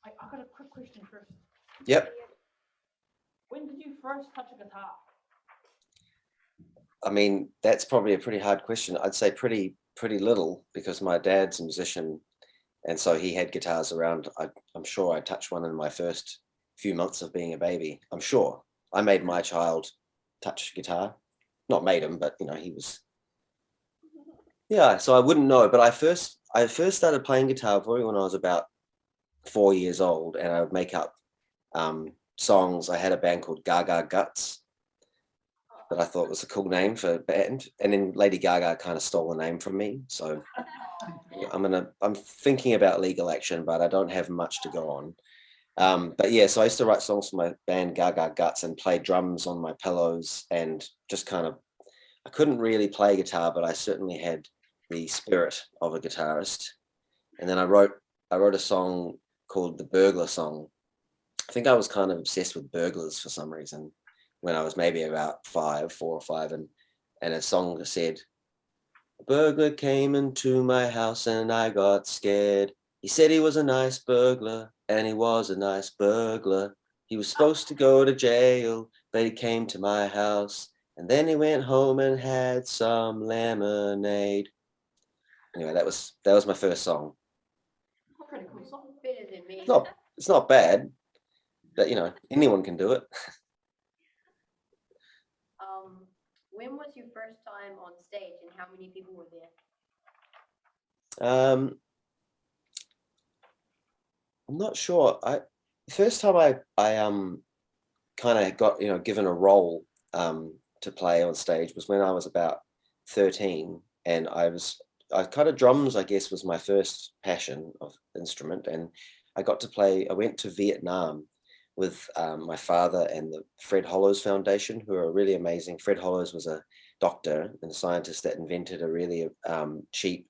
I got a quick question first. Yep. When did you first touch a guitar? I mean, that's probably a pretty hard question. I'd say pretty little, because my dad's a musician, and so he had guitars around. I'm sure I touched one in my first few months of being a baby. I'm sure I made my child touch guitar, not made him, but he was. Yeah, so I wouldn't know, but I first started playing guitar probably when I was about 4 years old, and I would make up songs. I had a band called Gaga Guts that I thought was a cool name for a band, and then Lady Gaga kind of stole the name from me. So I'm thinking about legal action, but I don't have much to go on. But yeah, so I used to write songs for my band Gaga Guts and play drums on my pillows, and just kind of, I couldn't really play guitar, but I certainly had the spirit of a guitarist. And then I wrote a song called The Burglar Song. I think I was kind of obsessed with burglars for some reason when I was maybe about 4 or 5, and a song that said, "A burglar came into my house and I got scared. He said he was a nice burglar, and he was a nice burglar. He was supposed to go to jail, but he came to my house, and then he went home and had some lemonade." Anyway, that was my first song. Pretty cool song. Better than me. It's not bad, but anyone can do it. When was your first time on stage, and how many people were there? I'm not sure. The first time I kind of got given a role to play on stage was when I was about 13, and I kind of, drums, I guess, was my first passion of instrument, and I went to Vietnam with my father and the Fred Hollows Foundation, who are really amazing. Fred Hollows was a doctor and a scientist that invented a really cheap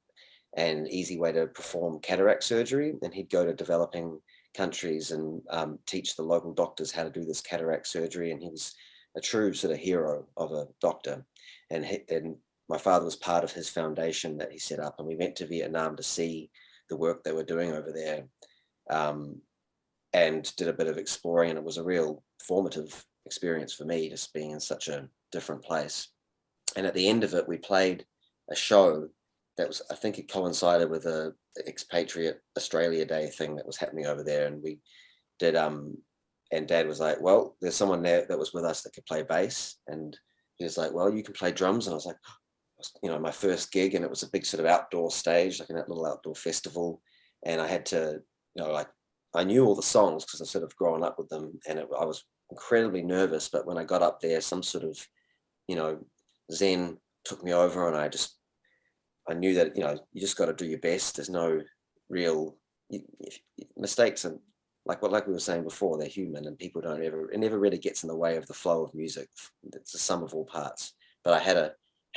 and easy way to perform cataract surgery, and he'd go to developing countries and teach the local doctors how to do this cataract surgery, and he was a true sort of hero of a doctor. And my father was part of his foundation that he set up, and we went to Vietnam to see the work they were doing over there, and did a bit of exploring, and it was a real formative experience for me, just being in such a different place. And at the end of it, we played a show that was, I think it coincided with a expatriate Australia Day thing that was happening over there, and we did and Dad was like, "Well, there's someone there that was with us that could play bass," and he was like, "Well, you can play drums." And I was like, my first gig, and it was a big sort of outdoor stage, like in that little outdoor festival, and I had to, like, I knew all the songs because I've sort of grown up with them, and I was incredibly nervous. But when I got up there, some sort of, zen took me over, and I knew that, you just got to do your best. There's no real mistakes, and like we were saying before, they're human, and people it never really gets in the way of the flow of music. It's the sum of all parts. But I had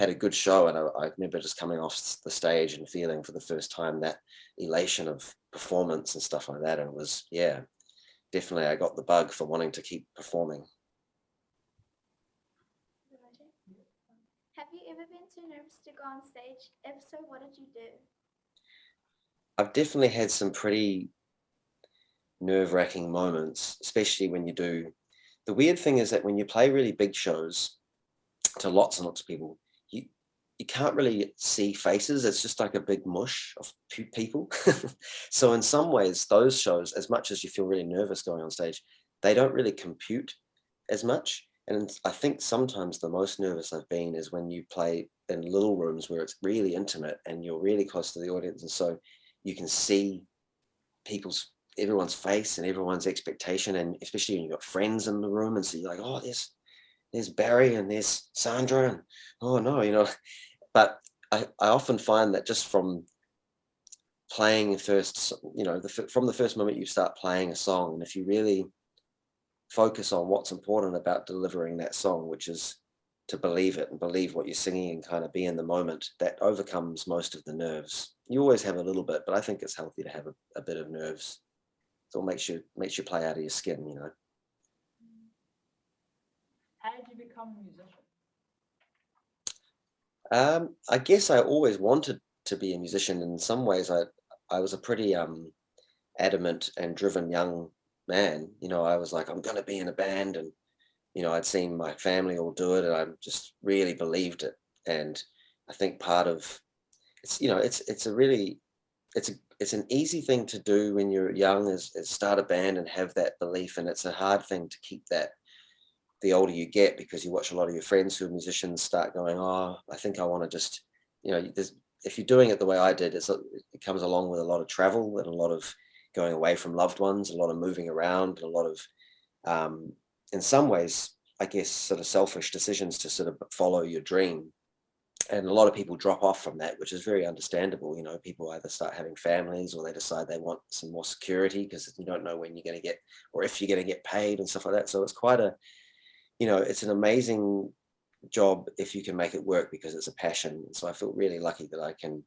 a good show, and I remember just coming off the stage and feeling for the first time that elation of performance and stuff like that. And it was, yeah, definitely, I got the bug for wanting to keep performing. Have you ever been too nervous to go on stage? If so, what did you do? I've definitely had some pretty nerve-wracking moments, especially when you do. The weird thing is that when you play really big shows to lots and lots of people, you can't really see faces. It's just like a big mush of people. So in some ways, those shows, as much as you feel really nervous going on stage, they don't really compute as much. And I think sometimes the most nervous I've been is when you play in little rooms where it's really intimate and you're really close to the audience. And so you can see everyone's face and everyone's expectation. And especially when you've got friends in the room. And so you're like, oh, there's Barry and there's Sandra. And oh no, but I often find that just from playing first, from the first moment you start playing a song, and if you really focus on what's important about delivering that song, which is to believe it and believe what you're singing and kind of be in the moment, that overcomes most of the nerves. You always have a little bit, but I think it's healthy to have a bit of nerves. So it makes you play out of your skin, How did you become a musician? I guess I always wanted to be a musician. In some ways, I was a pretty adamant and driven young man. You know, I was like, I'm going to be in a band, and you know, I'd seen my family all do it, and I just really believed it. And I think part of it's, you know, it's a really it's an easy thing to do when you're young, is start a band and have that belief, and it's a hard thing to keep that the older you get, because you watch a lot of your friends who are musicians start going, oh, I think I want to just, you know, if you're doing it the way I did, it comes along with a lot of travel and a lot of going away from loved ones, a lot of moving around, and a lot of, in some ways, I guess, sort of selfish decisions to sort of follow your dream. And a lot of people drop off from that, which is very understandable. You know, people either start having families, or they decide they want some more security because you don't know when you're going to get, or if you're going to get paid and stuff like that. So it's quite a, you know, it's an amazing job if you can make it work, because it's a passion. So I feel really lucky that I can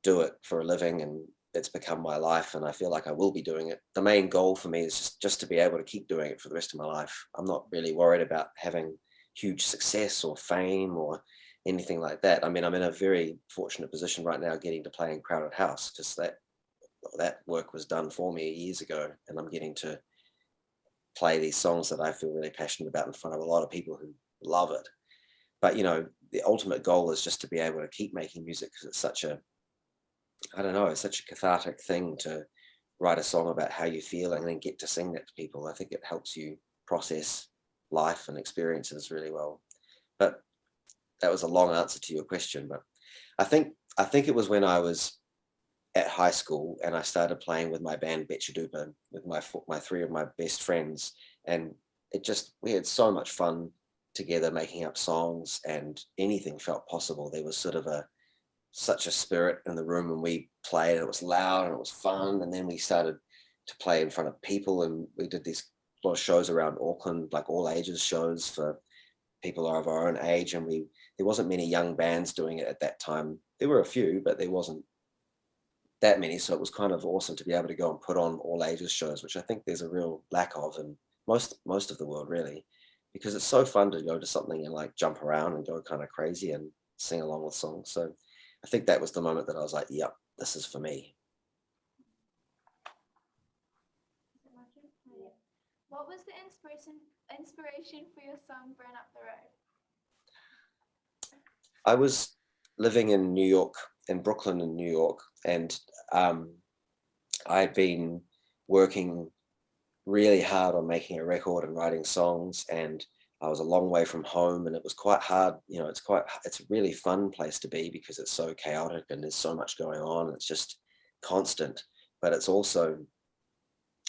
do it for a living, and it's become my life, and I feel like I will be doing it. The main goal for me is just to be able to keep doing it for the rest of my life. I'm not really worried about having huge success or fame or anything like that. I mean, I'm in a very fortunate position right now, getting to play in Crowded House, because that work was done for me years ago, and I'm getting to play these songs that I feel really passionate about in front of a lot of people who love it. But you know, the ultimate goal is just to be able to keep making music, because it's such a, I don't know, it's such a cathartic thing to write a song about how you're feeling and then get to sing that to people. I think it helps you process life and experiences really well. But that was a long answer to your question. But I think it was when I was at high school and I started playing with my band Betcha Duper with my three of my best friends, and we had so much fun together making up songs, and anything felt possible. There was sort of such a spirit in the room when we played, and it was loud and it was fun. And then we started to play in front of people, and we did these lot of shows around Auckland, like all ages shows for people of our own age. And there wasn't many young bands doing it at that time. There were a few, but there wasn't that many. So it was kind of awesome to be able to go and put on all ages shows, which I think there's a real lack of in most of the world, really, because it's so fun to go to something and like jump around and go kind of crazy and sing along with songs. So I think that was the moment that I was like, yep, this is for me. What was the inspiration for your song Burn Up the Road? I was living in New York, in Brooklyn in New York, and I'd been working really hard on making a record and writing songs, and I was a long way from home, and it was quite hard. You know, it's a really fun place to be because it's so chaotic and there's so much going on. It's just constant, but it's also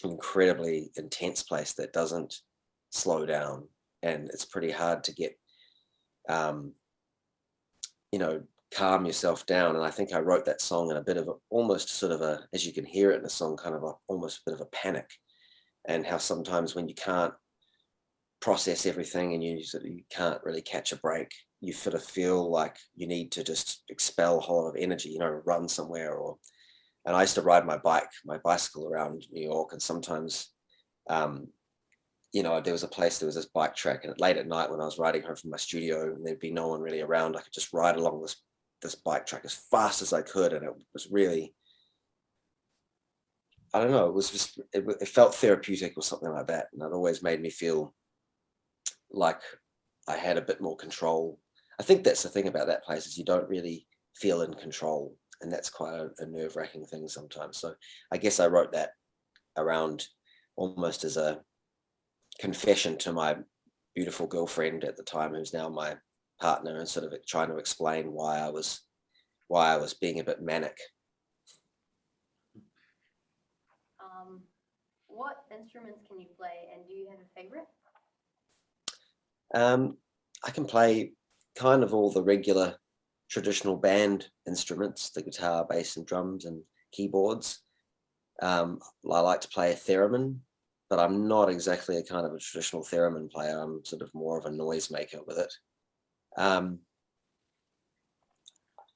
an incredibly intense place that doesn't slow down, and it's pretty hard to get, you know, calm yourself down. And I think I wrote that song in a bit of almost sort of as you can hear it in the song, kind of almost a bit of a panic, and how sometimes when you can't process everything and you can't really catch a break, you sort of feel like you need to just expel a whole lot of energy, you know, run somewhere. And I used to ride my bicycle around New York, and sometimes, you know, there was this bike track, and late at night when I was riding home from my studio and there'd be no one really around, I could just ride along this bike track as fast as I could. And it was really, I don't know, it was just, it felt therapeutic or something like that. And it always made me feel like I had a bit more control. I think that's the thing about that place, is you don't really feel in control. And that's quite a nerve-wracking thing sometimes. So I guess I wrote that around almost as a confession to my beautiful girlfriend at the time, who's now my partner, and sort of trying to explain why I was being a bit manic. What instruments can you play, and do you have a favorite? I can play kind of all the regular traditional band instruments, the guitar, bass and drums and keyboards. I like to play a theremin, but I'm not exactly a kind of a traditional theremin player. I'm sort of more of a noisemaker with it.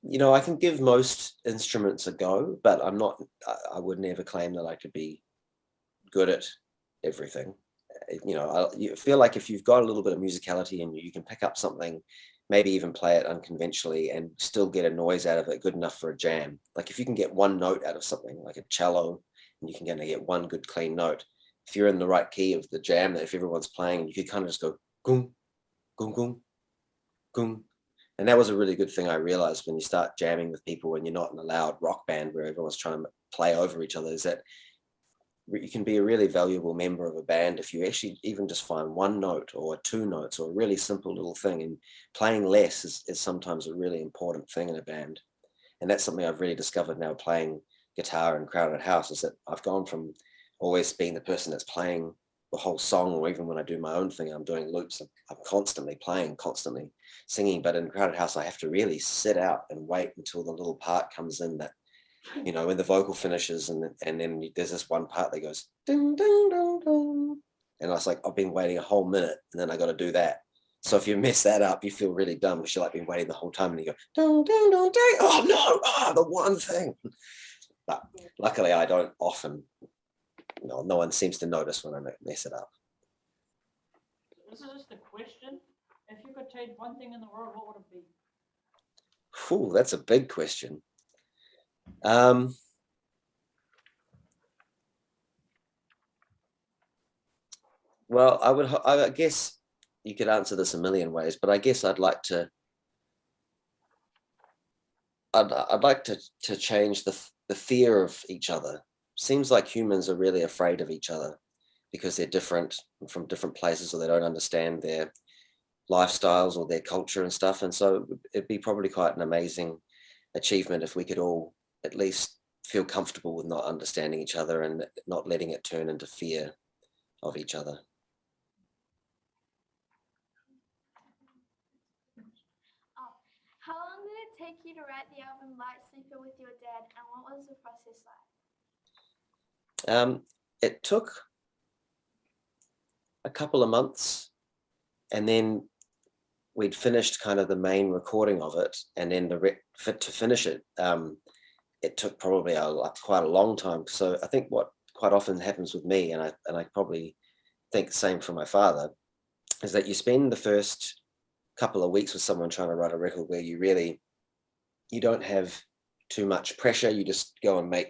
You know, I can give most instruments a go, but I would never claim that I could be good at everything. You know, you feel like if you've got a little bit of musicality and you can pick up something, maybe even play it unconventionally and still get a noise out of it good enough for a jam. Like if you can get one note out of something like a cello, and you can kind of get one good clean note. If you're in the right key of the jam, that if everyone's playing, you could kind of just go goom, goom, goom, goom. And that was a really good thing I realized when you start jamming with people when you're not in a loud rock band where everyone's trying to play over each other, is that you can be a really valuable member of a band if you actually even just find one note or two notes or a really simple little thing. And playing less is sometimes a really important thing in a band. And that's something I've really discovered now playing guitar in crowded house, is that I've gone from always being the person that's playing the whole song, or even when I do my own thing, I'm doing loops. I'm constantly playing, constantly singing. But in crowded house, I have to really sit out and wait until the little part comes in that, you know, when the vocal finishes, and then there's this one part that goes ding ding ding ding, and I was like, I've been waiting a whole minute, and then I got to do that. So if you mess that up, you feel really dumb because you're like been waiting the whole time, and you go ding ding ding ding. Oh no, the one thing. But luckily, I don't often. No one seems to notice when I mess it up. This is just a question. If you could change one thing in the world, what would it be? Ooh, that's a big question. Well, I guess you could answer this a million ways, but I guess I'd like to change the fear of each other. Seems like humans are really afraid of each other because they're different from different places, or they don't understand their lifestyles or their culture and stuff. And so it'd be probably quite an amazing achievement if we could all at least feel comfortable with not understanding each other and not letting it turn into fear of each other. How long did it take you to write the album Light Sleeper with your dad, and what was the process like? It took a couple of months, and then we'd finished kind of the main recording of it, and then to finish it, it took probably quite a long time. So I think what quite often happens with me, and I probably think the same for my father, is that you spend the first couple of weeks with someone trying to write a record where you don't have too much pressure. You just go and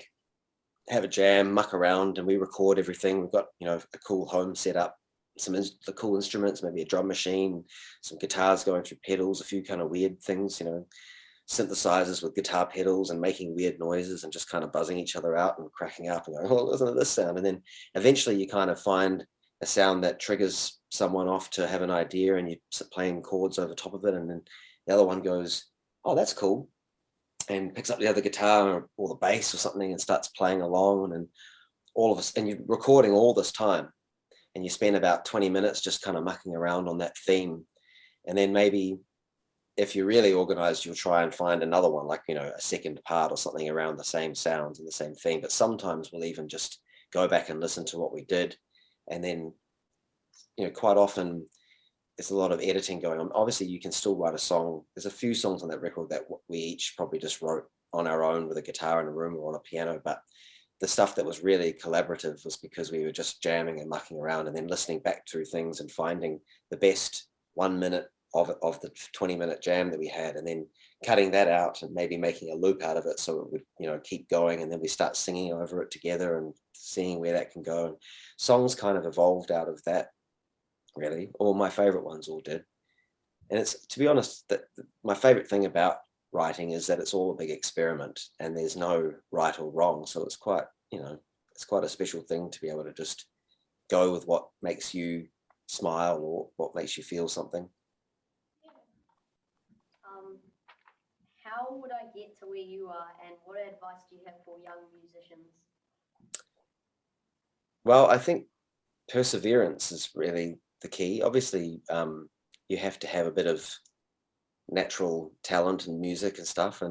have a jam, muck around, and we record everything. We've got, you know, a cool home set up, the cool instruments, maybe a drum machine, some guitars going through pedals, a few kind of weird things, you know, synthesizers with guitar pedals and making weird noises and just kind of buzzing each other out and cracking up and going, oh, listen to this sound. And then eventually you kind of find a sound that triggers someone off to have an idea, and you're playing chords over top of it. And then the other one goes, oh, that's cool, and picks up the other guitar or the bass or something and starts playing along. And all of us, and you're recording all this time, and you spend about 20 minutes just kind of mucking around on that theme. And then maybe if you're really organized, you'll try and find another one, like, you know, a second part or something around the same sounds and the same theme. But sometimes we'll even just go back and listen to what we did. And then, you know, quite often there's a lot of editing going on. Obviously, you can still write a song. There's a few songs on that record that we each probably just wrote on our own with a guitar in a room or on a piano. But the stuff that was really collaborative was because we were just jamming and mucking around, and then listening back through things and finding the best 1 minute of the 20-minute jam that we had, and then cutting that out and maybe making a loop out of it so it would, you know, keep going. And then we start singing over it together and seeing where that can go. And songs kind of evolved out of that, really. All my favorite ones all did. And it's, to be honest, that my favorite thing about writing is that it's all a big experiment and there's no right or wrong. So it's quite, you know, it's quite a special thing to be able to just go with what makes you smile or what makes you feel something. How would I get to where you are, and what advice do you have for young musicians? Well, I think perseverance is really the key. Obviously, you have to have a bit of natural talent in music and stuff,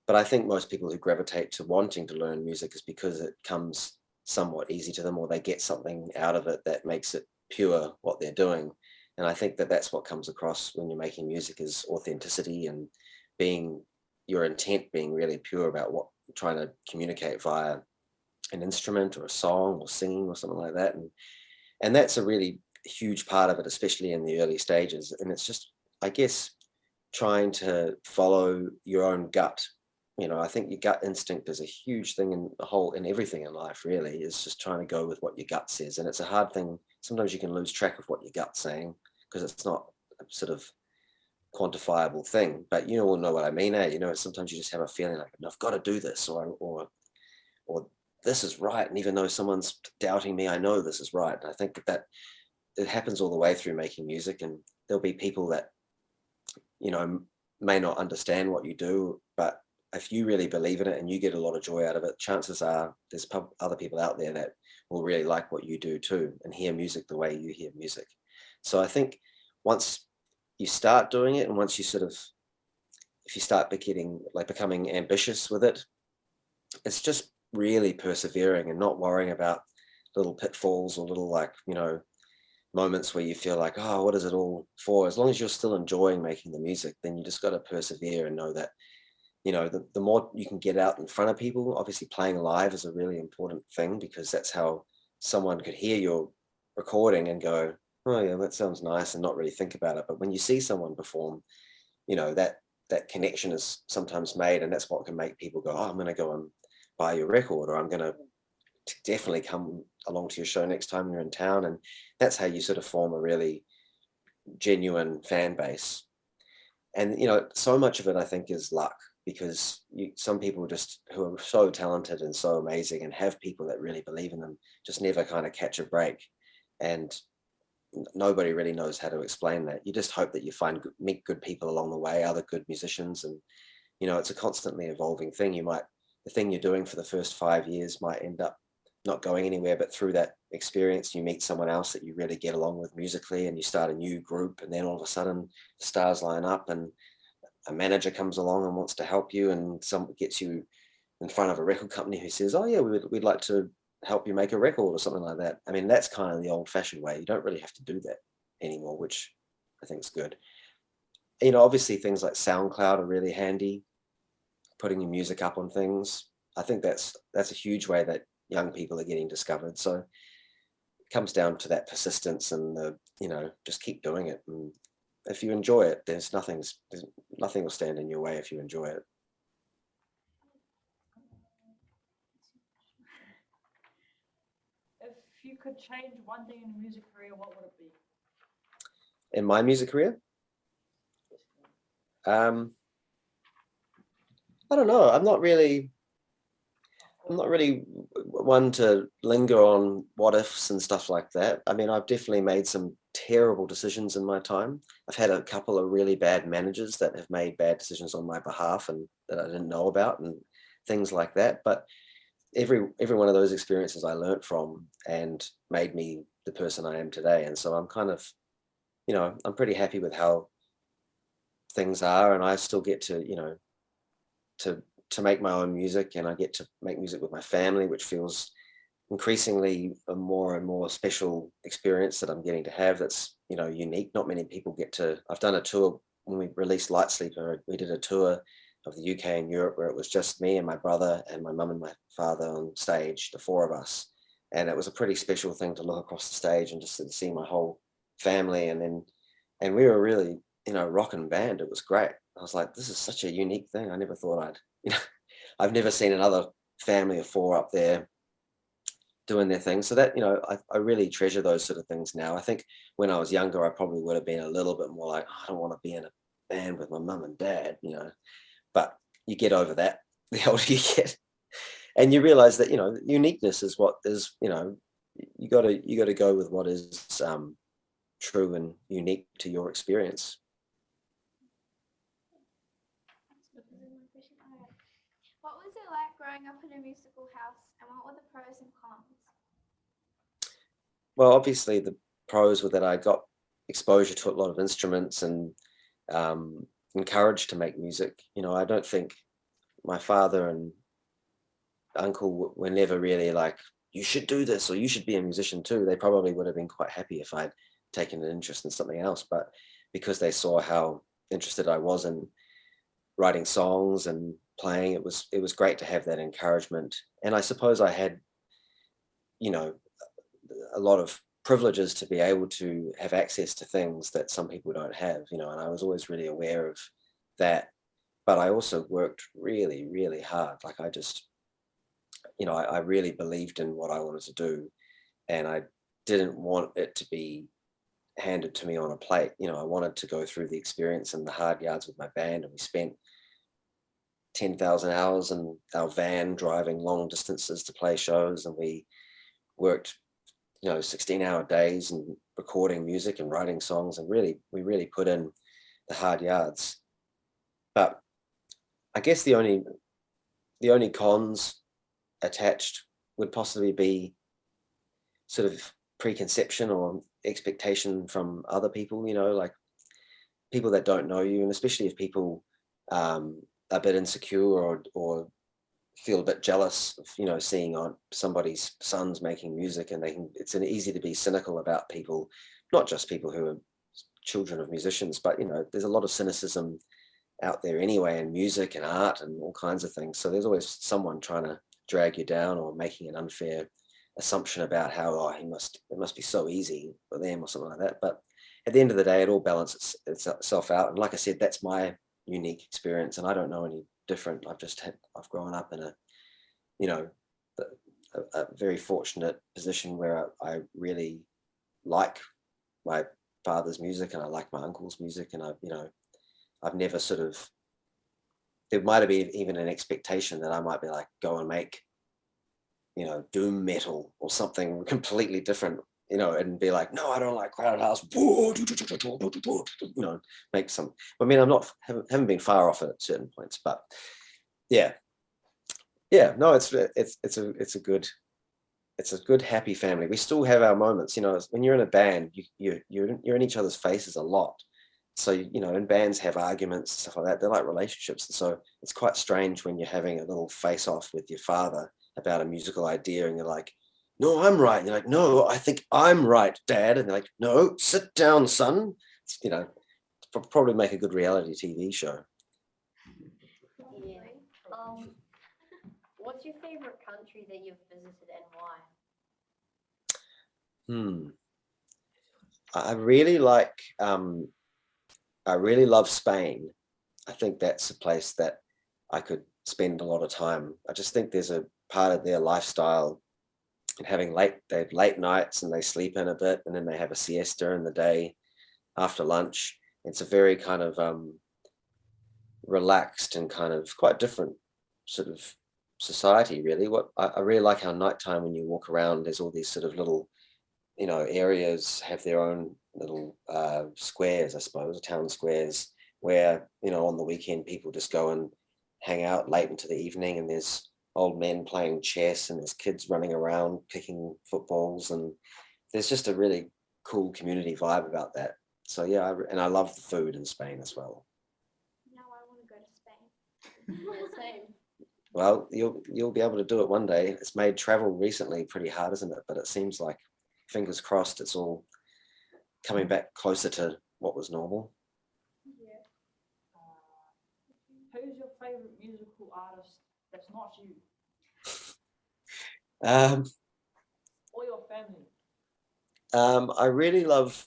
but I think most people who gravitate to wanting to learn music is because it comes somewhat easy to them, or they get something out of it that makes it pure what they're doing. And I think that that's what comes across when you're making music, is authenticity and your intent being really pure about what you're trying to communicate via an instrument or a song or singing or something like that. And that's a really huge part of it, especially in the early stages. And it's just, I guess, trying to follow your own gut you know, I think your gut instinct is a huge thing in the whole, in everything in life, really, is just trying to go with what your gut says. And it's a hard thing. Sometimes you can lose track of what your gut's saying because it's not a sort of quantifiable thing, but you all know what I mean, eh? You know, sometimes you just have a feeling like, I've got to do this, or this is right. And even though someone's doubting me, I know this is right. And I think that it happens all the way through making music, and there'll be people that, you know, may not understand what you do, but if you really believe in it and you get a lot of joy out of it, chances are there's other people out there that will really like what you do too and hear music the way you hear music. So I think once you start doing it, and once you sort of, if you start becoming ambitious with it, it's just really persevering and not worrying about little pitfalls or little, like, you know, moments where you feel like, oh, what is it all for? As long as you're still enjoying making the music, then you just got to persevere and know that, you know, the more you can get out in front of people. Obviously playing live is a really important thing, because that's how someone could hear your recording and go, oh yeah, that sounds nice, and not really think about it. But when you see someone perform, you know, that connection is sometimes made, and that's what can make people go, oh, I'm going to go and buy your record, or I'm going to definitely come along to your show next time you're in town. And that's how you sort of form a really genuine fan base. And, you know, so much of it, I think, is luck, because some people just, who are so talented and so amazing and have people that really believe in them, just never kind of catch a break. And nobody really knows how to explain that. You just hope that you meet good people along the way, other good musicians. And, you know, it's a constantly evolving thing. The thing you're doing for the first 5 years might end up not going anywhere, but through that experience, you meet someone else that you really get along with musically, and you start a new group, and then all of a sudden the stars line up, and a manager comes along and wants to help you, and someone gets you in front of a record company who says, oh yeah, we'd like to help you make a record or something like that. I mean, that's kind of the old-fashioned way. You don't really have to do that anymore, which I think is good. You know, obviously things like SoundCloud are really handy, putting your music up on things. I think that's a huge way that young people are getting discovered. So it comes down to that persistence and you know, just keep doing it. And if you enjoy it, there's nothing will stand in your way if you enjoy it. If you could change one thing in your music career, what would it be? In my music career, I don't know. I'm not really one to linger on what ifs and stuff like that. I mean, I've definitely made some terrible decisions in my time. I've had a couple of really bad managers that have made bad decisions on my behalf and that I didn't know about, and things like that. But every one of those experiences I learned from and made me the person I am today. And so I'm kind of, you know, I'm pretty happy with how things are, and I still get to, you know, to make my own music, and I get to make music with my family, which feels increasingly a more and more special experience that I'm getting to have. That's, you know, unique. Not many people get to. I've done a tour when we released Light Sleeper. We did a tour of the UK and Europe where it was just me and my brother and my mum and my father on stage, the four of us. And it was a pretty special thing to look across the stage and just to see my whole family. And we were really, you know, rocking band. It was great. I was like, this is such a unique thing. I never thought you know, I've never seen another family of four up there doing their thing. So that, you know, I really treasure those sort of things now. I think when I was younger, I probably would have been a little bit more like, oh, I don't want to be in a band with my mum and dad, you know, but you get over that the older you get, and you realize that, you know, uniqueness is what is, you know, you got to go with what is true and unique to your experience. What was it like growing up in a musical house, and what were the pros and cons? Well, obviously the pros were that I got exposure to a lot of instruments and encouraged to make music. You know, I don't think my father and uncle were never really like, you should do this or you should be a musician too. They probably would have been quite happy if I'd taken an interest in something else, but because they saw how interested I was in writing songs and playing, it was great to have that encouragement. And I suppose I had, you know, a lot of privileges to be able to have access to things that some people don't have, you know, and I was always really aware of that. but I also worked really, really hard. Like I just, I really believed in what I wanted to do, and I didn't want it to be handed to me on a plate. I wanted to go through the experience and the hard yards with my band, and we spent 10,000 hours in our van driving long distances to play shows, and we worked 16-hour days and recording music and writing songs, and we really put in the hard yards. But I guess the only cons attached would possibly be sort of preconception or expectation from other people, like people that don't know you, and especially if people are a bit insecure or feel a bit jealous of seeing on somebody's sons making music, and it's easy to be cynical about people, not just people who are children of musicians, but there's a lot of cynicism out there anyway in music and art and all kinds of things. So there's always someone trying to drag you down or making an unfair assumption about how it must be so easy for them or something like that. But at the end of the day, it all balances itself out. And like I said, that's my unique experience, and I don't know any different. I've grown up in a very fortunate position where I really like my father's music, and I like my uncle's music, and I've never sort of, there might have been even an expectation that I might be like, go and make doom metal or something completely different, and be like, no, I don't like crowded house, make some. I mean, haven't been far off at certain points, but yeah, no, it's a good happy family. We still have our moments, when you're in a band, you're in each other's faces a lot. So, and bands have arguments and stuff like that. They're like relationships. And so it's quite strange when you're having a little face off with your father about a musical idea, and you're like, no, I'm right. And you're like, no, I think I'm right, Dad. And they're like, no, sit down, son. Probably make a good reality TV show. Yeah. What's your favorite country that you've visited and why? I really love Spain. I think that's a place that I could spend a lot of time. I just think there's a part of their lifestyle and they have late nights, and they sleep in a bit, and then they have a siesta in the day after lunch. It's a very kind of relaxed and kind of quite different sort of society, really. What I really like how nighttime, when you walk around, there's all these sort of little areas have their own little squares, I suppose, town squares, where on the weekend people just go and hang out late into the evening, and there's old men playing chess, and there's kids running around kicking footballs, and there's just a really cool community vibe about that. So yeah, and I love the food in Spain as well. Now I want to go to Spain. Yeah, same. Well, you'll be able to do it one day. It's made travel recently pretty hard, isn't it? But it seems like, fingers crossed, it's all coming back closer to what was normal. Yeah. Who's your favorite musical artist that's not you Um, or your family? I really love,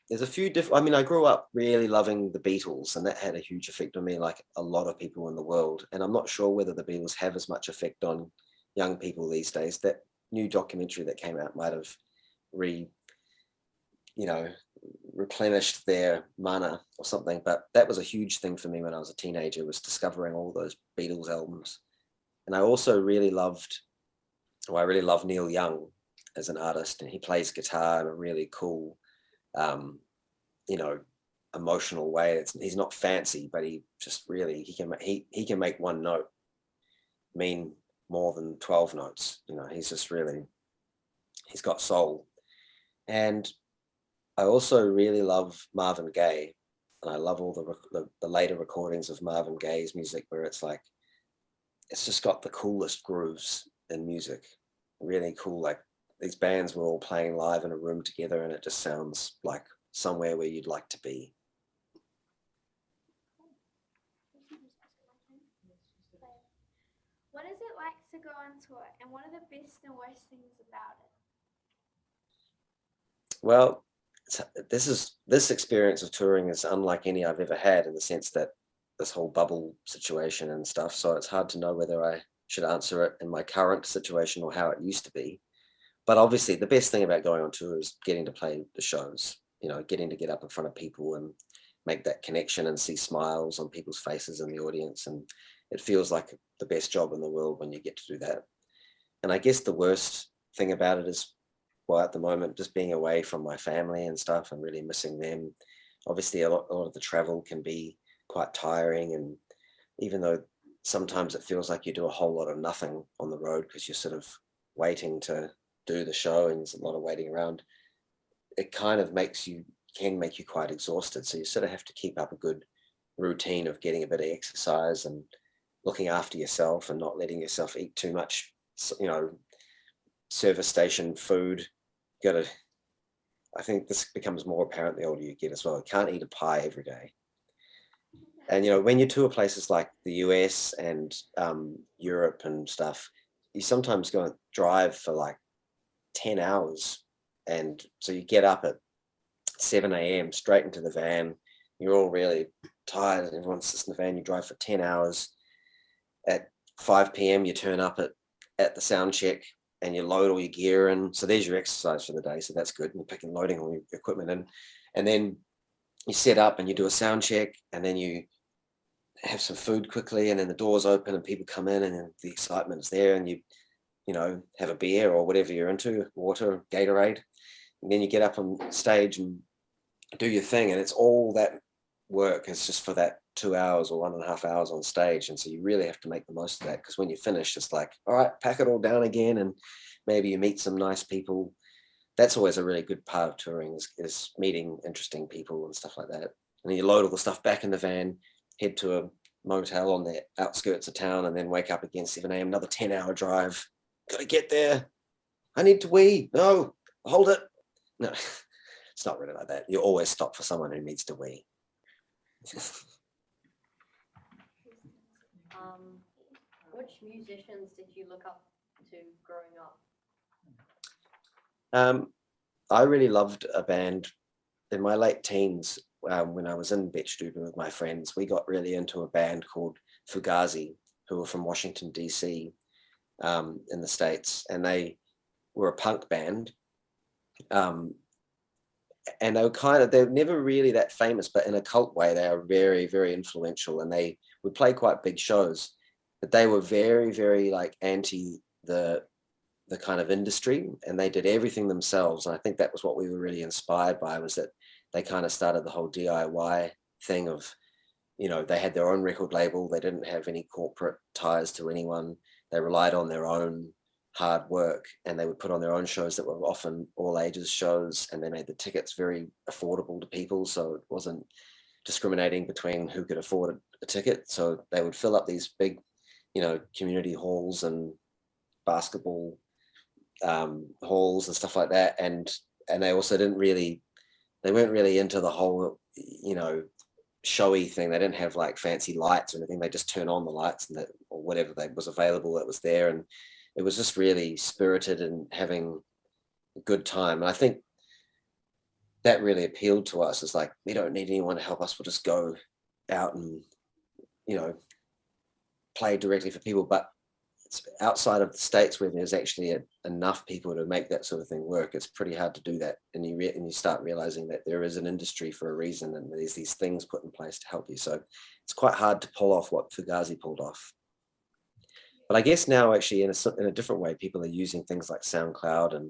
there's a few different, I mean, I grew up really loving the Beatles, and that had a huge effect on me, like a lot of people in the world. And I'm not sure whether the Beatles have as much effect on young people these days. That new documentary that came out might have replenished their mana or something. But that was a huge thing for me when I was a teenager, was discovering all those Beatles albums. And I also really love Neil Young as an artist, and he plays guitar in a really cool, emotional way. He's not fancy, but he just really, he can make one note mean more than 12 notes. He's just really, he's got soul. And I also really love Marvin Gaye, and I love all the later recordings of Marvin Gaye's music, where it's like, it's just got the coolest grooves in music. Really cool. Like, these bands were all playing live in a room together, and it just sounds like somewhere where you'd like to be. What is it like to go on tour, and what are the best and worst things about it? Well, this experience of touring is unlike any I've ever had, in the sense that this whole bubble situation and stuff. So it's hard to know whether I should answer it in my current situation or how it used to be. But obviously the best thing about going on tour is getting to play the shows, you know, getting to get up in front of people and make that connection and see smiles on people's faces in the audience. And it feels like the best job in the world when you get to do that. And I guess the worst thing about it is, well, at the moment, just being away from my family and stuff and really missing them. Obviously, a lot of the travel can be quite tiring. And even though sometimes it feels like you do a whole lot of nothing on the road because you're sort of waiting to do the show and there's a lot of waiting around, it kind of can make you quite exhausted. So you sort of have to keep up a good routine of getting a bit of exercise and looking after yourself and not letting yourself eat too much, you know, service station food. I think this becomes more apparent the older you get as well. You can't eat a pie every day. And, you know, when you tour places like the US and Europe and stuff, you sometimes go and drive for like 10 hours. And so you get up at 7 a.m. straight into the van. You're all really tired and everyone sits in the van. You drive for 10 hours. At 5 p.m. you turn up at the sound check and you load all your gear in. So there's your exercise for the day. So that's good. And you're loading all your equipment in. And then you set up and you do a sound check and then you have some food quickly and then the doors open and people come in and then the excitement is there and you know, have a beer or whatever you're into, water, Gatorade. And then you get up on stage and do your thing. And it's all that work is just for that 2 hours or 1.5 hours on stage. And so you really have to make the most of that, because when you finish, it's like, all right, pack it all down again. And maybe you meet some nice people. That's always a really good part of touring is meeting interesting people and stuff like that. And then you load all the stuff back in the van, head to a motel on the outskirts of town, and then wake up again 7 a.m., another 10-hour drive. Got to get there. I need to wee. No, hold it. No, it's not really like that. You always stop for someone who needs to wee. Which musicians did you look up to growing up? I really loved a band in my late teens. When I was in Betchduber with my friends, we got really into a band called Fugazi, who were from Washington, D.C., in the States, and they were a punk band. And they're never really that famous, but in a cult way, they are very, very influential, and they would play quite big shows, but they were very, very like anti the kind of industry, and they did everything themselves. And I think that was what we were really inspired by, was that they kind of started the whole DIY thing of, you know, they had their own record label. They didn't have any corporate ties to anyone. They relied on their own hard work, and they would put on their own shows that were often all ages shows, and they made the tickets very affordable to people, so it wasn't discriminating between who could afford a ticket. So they would fill up these big, you know, community halls and basketball halls and stuff like that, and they also they weren't really into the whole, you know, showy thing. They didn't have like fancy lights or anything. They just turn on the lights and or whatever that was available that was there, and it was just really spirited and having a good time. And I think that really appealed to us. It's like, we don't need anyone to help us. We'll just go out and, you know, play directly for people. But it's outside of the States, where there's actually enough people to make that sort of thing work, it's pretty hard to do that. And you start realizing that there is an industry for a reason, and there's these things put in place to help you. So it's quite hard to pull off what Fugazi pulled off. But I guess now, actually, in a different way, people are using things like SoundCloud and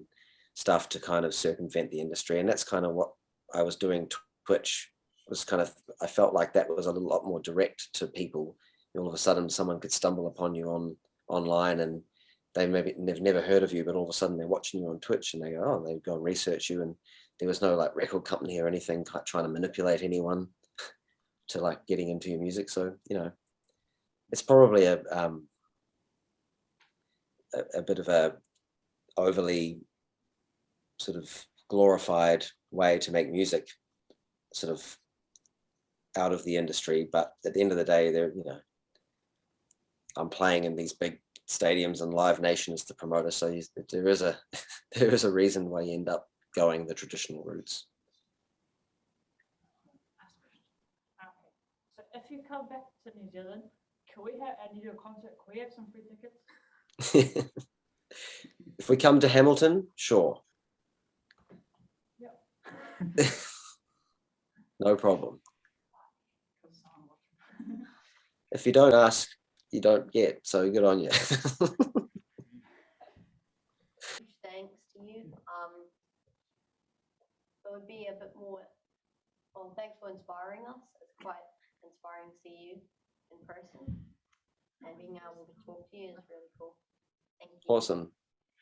stuff to kind of circumvent the industry. And that's kind of what I was doing. Twitch was kind of, I felt like that was a lot more direct to people. All of a sudden, someone could stumble upon you online, and they've never heard of you, but all of a sudden they're watching you on Twitch, and they go, oh, they go and research you. And there was no like record company or anything trying to manipulate anyone to like getting into your music. So, you know, it's probably a bit of a overly sort of glorified way to make music, sort of out of the industry. But at the end of the day, you know, I'm playing in these big stadiums, and Live Nation is the promoter. So there is a reason why you end up going the traditional routes. Okay. So if you come back to New Zealand, can we have, and you do a concert, can we have some free tickets? If we come to Hamilton, sure. Yep. No problem. 'Cause someone watching. If you don't ask, you don't get. So good on you. Huge thanks to you. It would be a bit more, well, thanks for inspiring us. It's quite inspiring to see you in person, and being able to talk to you is really cool. Thank you. Awesome.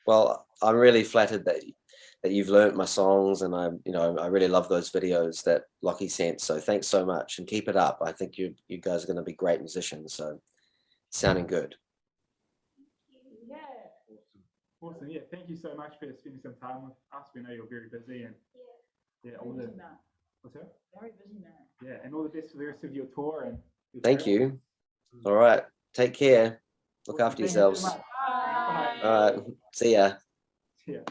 Well, I'm really flattered that you've learnt my songs, and I really love those videos that Lockie sent. So thanks so much, and keep it up. I think you guys are going to be great musicians. So sounding good. Yeah. Awesome. Yeah, thank you so much for spending some time with us. We know you're very busy, and yeah, all Very the busy man. what's that? Very busy man. Yeah, and all the best for the rest of your tour. And your Thank travels. you. All right. Take care. Look Awesome. after Thank you so yourselves. much. Bye. All right. See ya. Yeah.